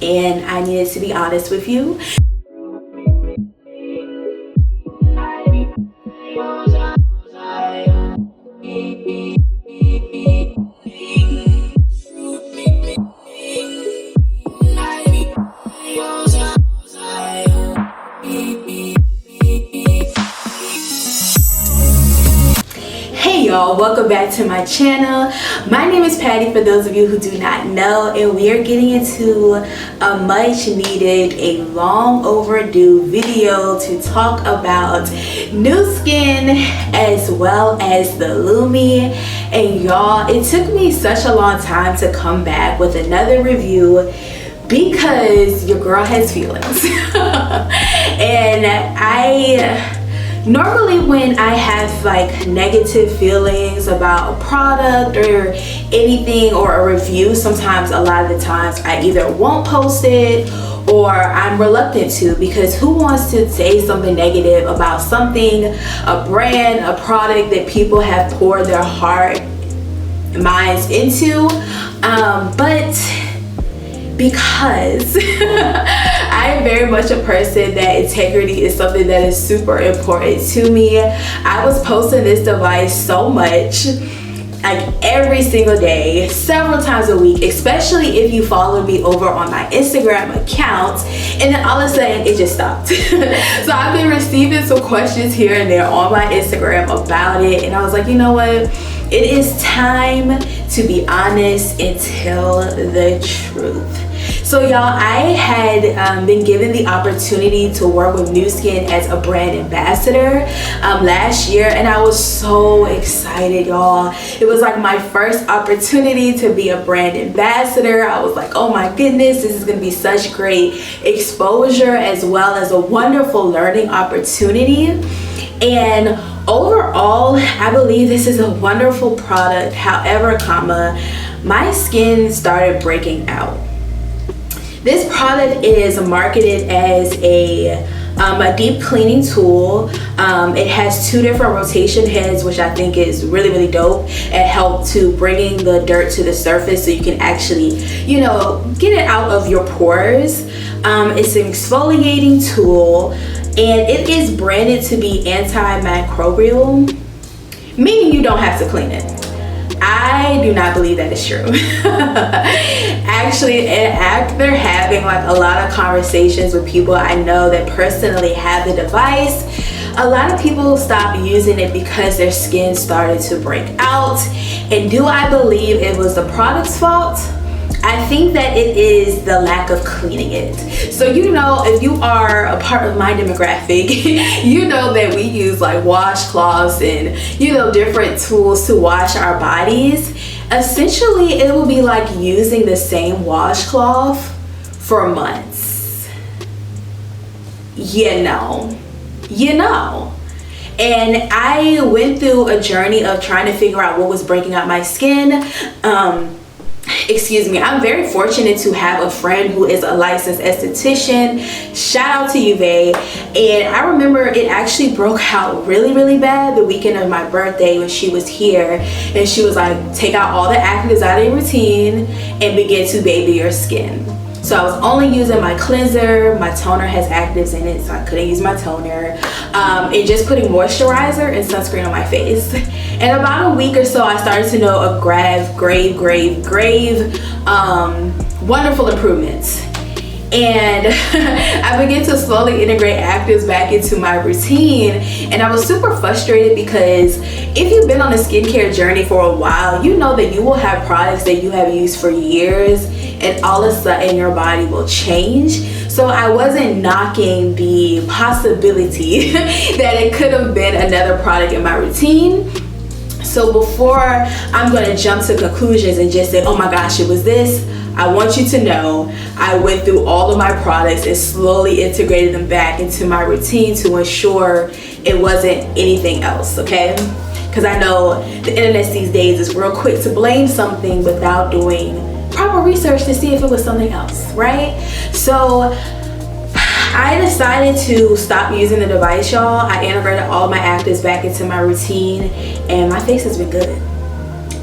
and I needed to be honest with you. Hey y'all, welcome back to my channel. My name is Patty, for those of you who do not know, and we are getting into a much needed, a long overdue video to talk about Nu Skin as well as the Lumi. And y'all, it took me such a long time to come back with another review because your girl has feelings. And normally when I have like negative feelings about a product or anything or a review, sometimes a lot of the times I either won't post it or I'm reluctant to, because who wants to say something negative about something, a brand, a product that people have poured their heart and minds into, but because I am very much a person that integrity is something that is super important to me. I was posting this device so much, like every single day, several times a week, especially if you follow me over on my Instagram account, and then all of a sudden it just stopped. So I've been receiving some questions here and there on my Instagram about it, and I was like, you know what? It is time to be honest and tell the truth. So y'all, I had been given the opportunity to work with Nu Skin as a brand ambassador last year, and I was so excited, y'all. It was like my first opportunity to be a brand ambassador. I was like, oh my goodness, this is gonna be such great exposure as well as a wonderful learning opportunity. And overall, I believe this is a wonderful product. However, my skin started breaking out. This product is marketed as a deep cleaning tool. It has 2 different rotation heads, which I think is really, really dope. It helps to bringing the dirt to the surface so you can actually, you know, get it out of your pores. It's an exfoliating tool, and it is branded to be antimicrobial, meaning you don't have to clean it. I do not believe that is true. Actually, after having like a lot of conversations with people I know that personally have the device, a lot of people stopped using it because their skin started to break out. And do I believe it was the product's fault? I think that it is the lack of cleaning it. So, you know, if you are a part of my demographic, you know that we use like washcloths and, you know, different tools to wash our bodies. Essentially, it will be like using the same washcloth for months. You know. And I went through a journey of trying to figure out what was breaking out my skin. I'm very fortunate to have a friend who is a licensed esthetician. Shout out to you, babe. And I remember it actually broke out really, really bad the weekend of my birthday when she was here. And she was like, take out all the actives out of your routine and begin to baby your skin. So I was only using my cleanser. My toner has actives in it, so I couldn't use my toner. And just putting moisturizer and sunscreen on my face. And about a week or so, I started to know of grave, wonderful improvements. And I began to slowly integrate actives back into my routine. And I was super frustrated because if you've been on a skincare journey for a while, you know that you will have products that you have used for years, and all of a sudden your body will change. So I wasn't knocking the possibility that it could have been another product in my routine. So before I'm going to jump to conclusions and just say, oh my gosh, it was this, I want you to know I went through all of my products and slowly integrated them back into my routine to ensure it wasn't anything else, okay? Because I know the internet these days is real quick to blame something without doing proper research to see if it was something else, right? So I decided to stop using the device, y'all. I integrated all my actives back into my routine, and my face has been good.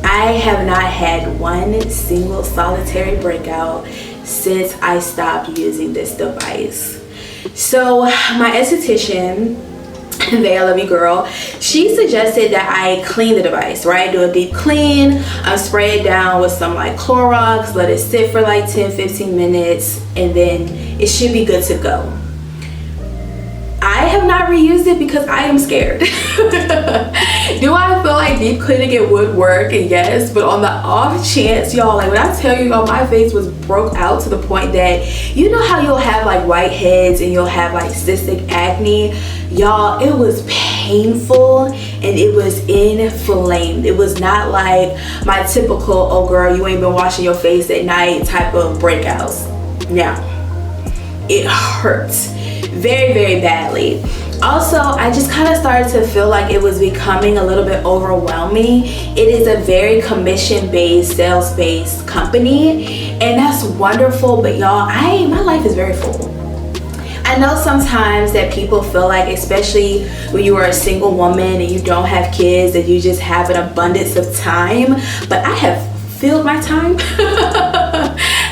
I have not had one single solitary breakout since I stopped using this device. So my esthetician, They, I love you, girl, she suggested that I clean the device, right? Do a deep clean, spray it down with some like Clorox, let it sit for like 10-15 minutes, and then it should be good to go. I have not reused it because I am scared. Do I feel like deep cleaning it would work? Yes, but on the off chance, y'all, like when I tell you, y'all, my face was broke out to the point that, you know how you'll have like whiteheads and you'll have like cystic acne? Y'all, it was painful and it was inflamed. It was not like my typical, oh girl, you ain't been washing your face at night type of breakouts. No, it hurts very, very badly. Also, I just kind of started to feel like it was becoming a little bit overwhelming. It is a very commission-based, sales-based company, and that's wonderful, but y'all, my life is very full. I know sometimes that people feel like, especially when you are a single woman and you don't have kids, that you just have an abundance of time, but I have filled my time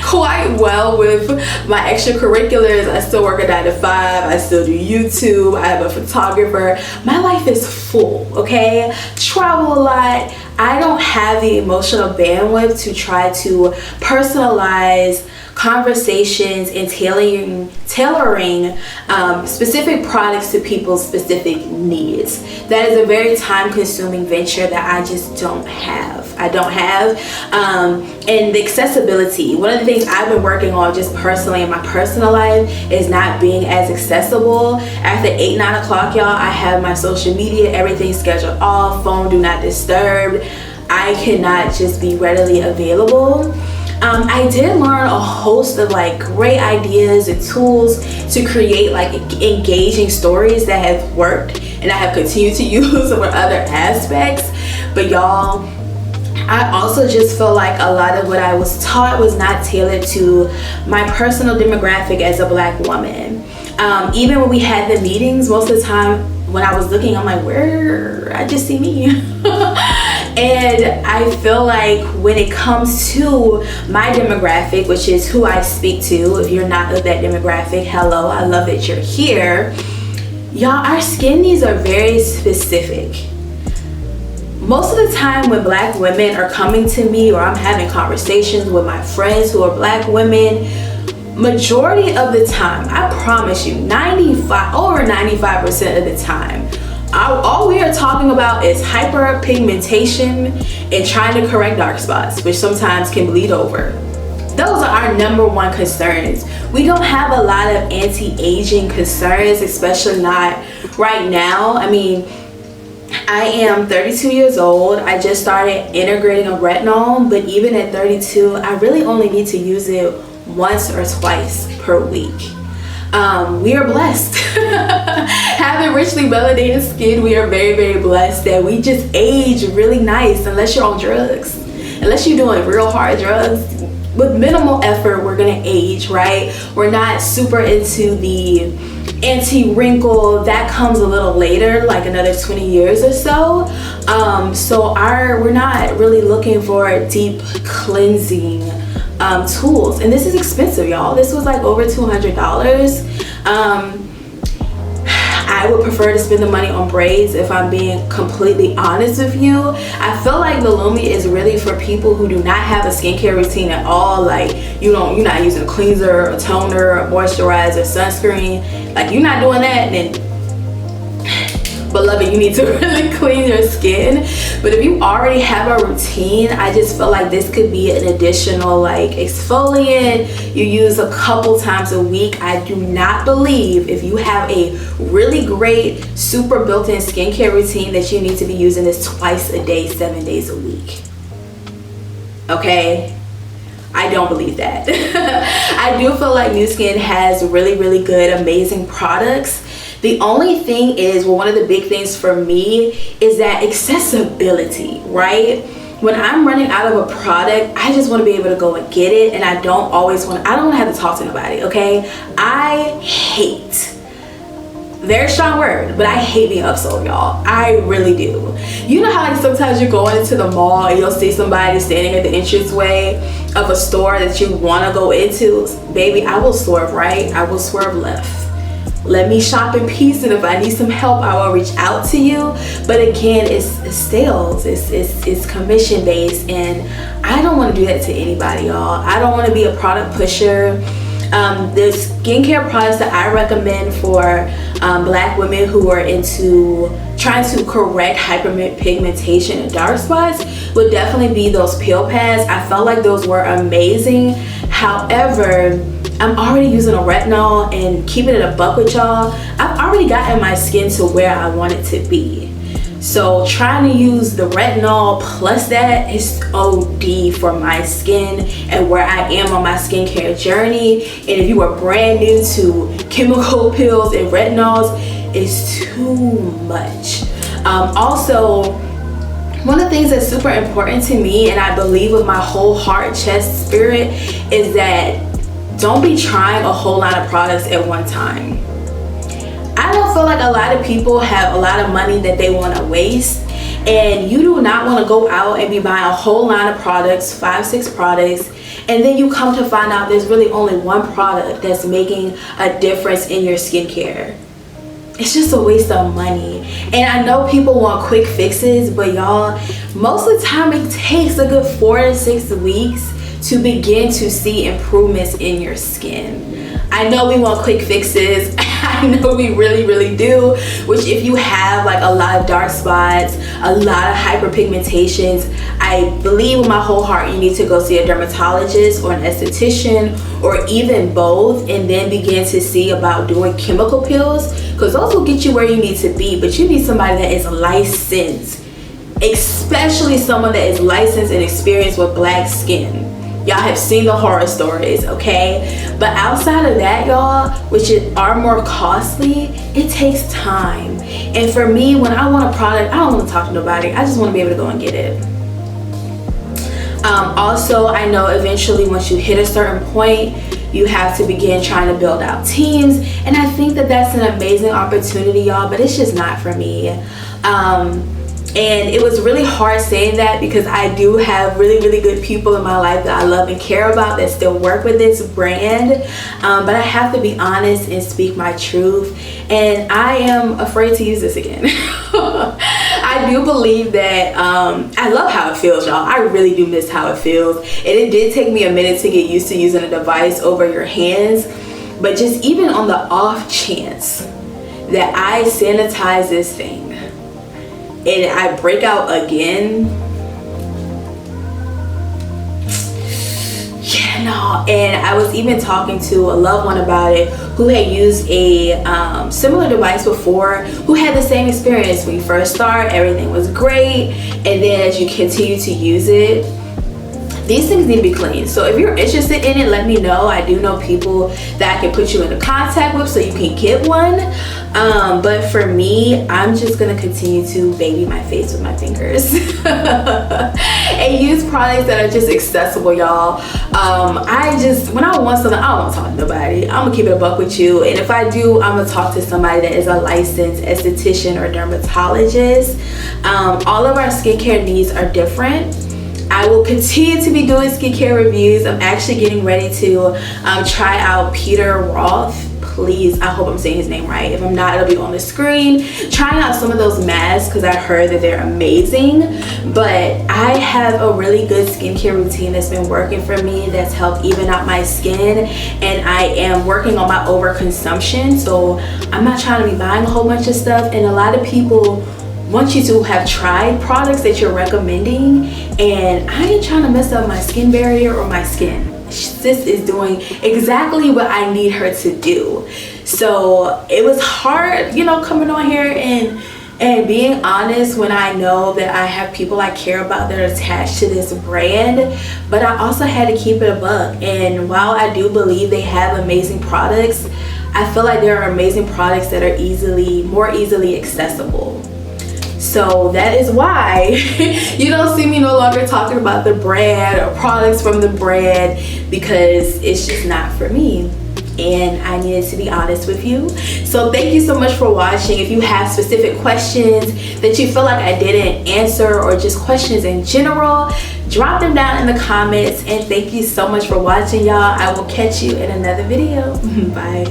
quite well with my extracurriculars. I still work a 9-to-5, I still do YouTube, I have a photographer. My life is full, okay? Travel a lot. I don't have the emotional bandwidth to try to personalize conversations and tailoring specific products to people's specific needs. That is a very time-consuming venture that I just don't have. And the accessibility, one of the things I've been working on just personally in my personal life is not being as accessible. After 8-9 o'clock, y'all, I have my social media, everything scheduled off, phone do not disturb. I cannot just be readily available. I did learn a host of like great ideas and tools to create like engaging stories that have worked and I have continued to use with other aspects. But y'all, I also just feel like a lot of what I was taught was not tailored to my personal demographic as a Black woman. Even when we had the meetings, most of the time when I was looking, I'm like, where? I just see me. And I feel like when it comes to my demographic, which is who I speak to, if you're not of that demographic, hello, I love that you're here. Y'all, our skin needs are very specific. Most of the time when Black women are coming to me or I'm having conversations with my friends who are Black women, majority of the time, I promise you, over 95% of the time, all we are talking about is hyperpigmentation and trying to correct dark spots, which sometimes can bleed over. Those are our number one concerns. We don't have a lot of anti-aging concerns, especially not right now. I mean, I am 32 years old. I just started integrating a retinol, but even at 32, I really only need to use it once or twice per week. We are blessed. Having richly melanated skin, we are very, very blessed that we just age really nice unless you're on drugs. Unless you're doing real hard drugs, with minimal effort, we're gonna age, right? We're not super into the anti-wrinkle. That comes a little later, like another 20 years or so. We're not really looking for deep cleansing tools, and this is expensive, y'all. This was like over $200. I would prefer to spend the money on braids if I'm being completely honest with you. I feel like the Lumi is really for people who do not have a skincare routine at all. Like you're not using a cleanser, a toner, a moisturizer, sunscreen. Like you're not doing that, then beloved, you need to really clean your skin. But if you already have a routine, I just feel like this could be an additional like exfoliant you use a couple times a week. I do not believe if you have a really great super built-in skincare routine that you need to be using this twice a day, 7 days a week. Okay, I don't believe that. I do feel like Nu Skin has really, really good, amazing products. The only thing is, well, one of the big things for me is that accessibility, right? When I'm running out of a product, I just want to be able to go and get it, and I don't want to have to talk to nobody, okay? I hate, very strong word, but I hate being upsold, y'all. I really do. You know how like sometimes you're going into the mall and you'll see somebody standing at the entranceway of a store that you want to go into, baby, I will swerve right, I will swerve left. Let me shop in peace, and if I need some help, I will reach out to you. But again, it's sales, it's commission based, and I don't want to do that to anybody, y'all. I don't want to be a product pusher. The skincare products that I recommend for black women who are into trying to correct hyperpigmentation and dark spots would definitely be those peel pads. I felt like those were amazing. However, I'm already using a retinol, and keeping it a buck with y'all, I've already gotten my skin to where I want it to be. So trying to use the retinol plus that is OD for my skin and where I am on my skincare journey. And if you are brand new to chemical peels and retinols, it's too much. Also, one of the things that's super important to me, and I believe with my whole heart, chest, spirit, is that don't be trying a whole lot of products at one time. I don't feel like a lot of people have a lot of money that they want to waste, and you do not want to go out and be buying a whole line of products, 5-6 products, and then you come to find out there's really only one product that's making a difference in your skincare. It's just a waste of money. And I know people want quick fixes, but y'all, most of the time it takes a good 4 to 6 weeks to begin to see improvements in your skin. I know we want quick fixes. I know we really do, which if you have like a lot of dark spots, a lot of hyperpigmentations, I believe with my whole heart you need to go see a dermatologist or an esthetician or even both, and then begin to see about doing chemical peels, because those will get you where you need to be. But you need somebody that is licensed, especially someone that is licensed and experienced with black skin. Y'all have seen the horror stories, okay? But outside of that, y'all, which are more costly, it takes time. And for me, when I want a product, I don't want to talk to nobody. I just want to be able to go and get it. Also, I know eventually once you hit a certain point, you have to begin trying to build out teams. And I think that that's an amazing opportunity, y'all, but it's just not for me. And it was really hard saying that, because I do have really good people in my life that I love and care about that still work with this brand. But I have to be honest and speak my truth. And I am afraid to use this again. I do believe that I love how it feels, y'all. I really do miss how it feels. And it did take me a minute to get used to using a device over your hands. But just even on the off chance that I sanitize this thing and I break out again, yeah, no. And I was even talking to a loved one about it who had used a similar device before, who had the same experience. When you first start, everything was great, and then as you continue to use it, these things need to be clean. So if you're interested in it, let me know. I do know people that I can put you into contact with so you can get one. But for me, I'm just gonna continue to baby my face with my fingers and use products that are just accessible, y'all. When I want something, I don't want to talk to nobody. I'm gonna keep it a buck with you. And if I do, I'm gonna talk to somebody that is a licensed esthetician or dermatologist. All of our skincare needs are different. I will continue to be doing skincare reviews. I'm actually getting ready to try out Peter Roth. Please, I hope I'm saying his name right. If I'm not, it'll be on the screen. Trying out some of those masks because I heard that they're amazing. But I have a really good skincare routine that's been working for me, that's helped even out my skin. And I am working on my overconsumption. So I'm not trying to be buying a whole bunch of stuff. And a lot of people want you to have tried products that you're recommending, and I ain't trying to mess up my skin barrier or my skin. Sis is doing exactly what I need her to do. So it was hard, you know, coming on here and being honest when I know that I have people I care about that are attached to this brand. But I also had to keep it a buck. And while I do believe they have amazing products, I feel like there are amazing products that are more easily accessible. So that is why you don't see me no longer talking about the brand or products from the brand, because it's just not for me. And I needed to be honest with you. So thank you so much for watching. If you have specific questions that you feel like I didn't answer, or just questions in general, drop them down in the comments. And thank you so much for watching, y'all. I will catch you in another video. Bye.